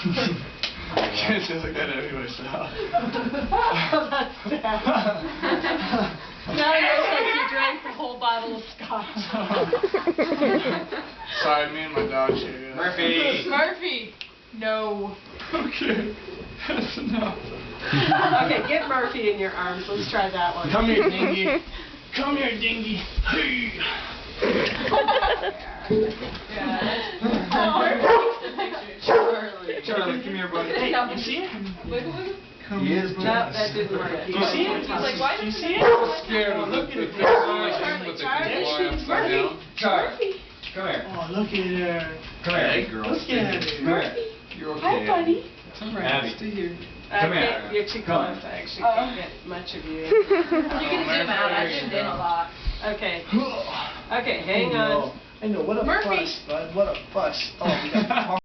Can't say like that anyway, so. Now it looks like you drank the whole bottle of scotch. Sorry, me and my dog share. Murphy! Murphy! No. Okay, that's enough. Okay, get Murphy in your arms. Let's try that one. Come here, Dingy. Come here, Dingy. Hey. Charlie, come here, buddy. Hey, you see it? Come He here, is buddy. No, that didn't work. You see it? He's like, why You doesn't see it it? work? Scared of Look the at face on the Charlie, fly Charlie, upside down. Charlie, come here. Oh, look at her. Come here. Hey, girl. Look at her. Come here. You're okay. Hi, buddy. It's alright. Abby. Stay here. Come here. You're too Come close. on. I actually can't get much of you. You can zoom out. I zoomed in a lot. Okay. Okay, hang on. I know. What a Murphy. fuss, bud. What a fuss. Oh, we got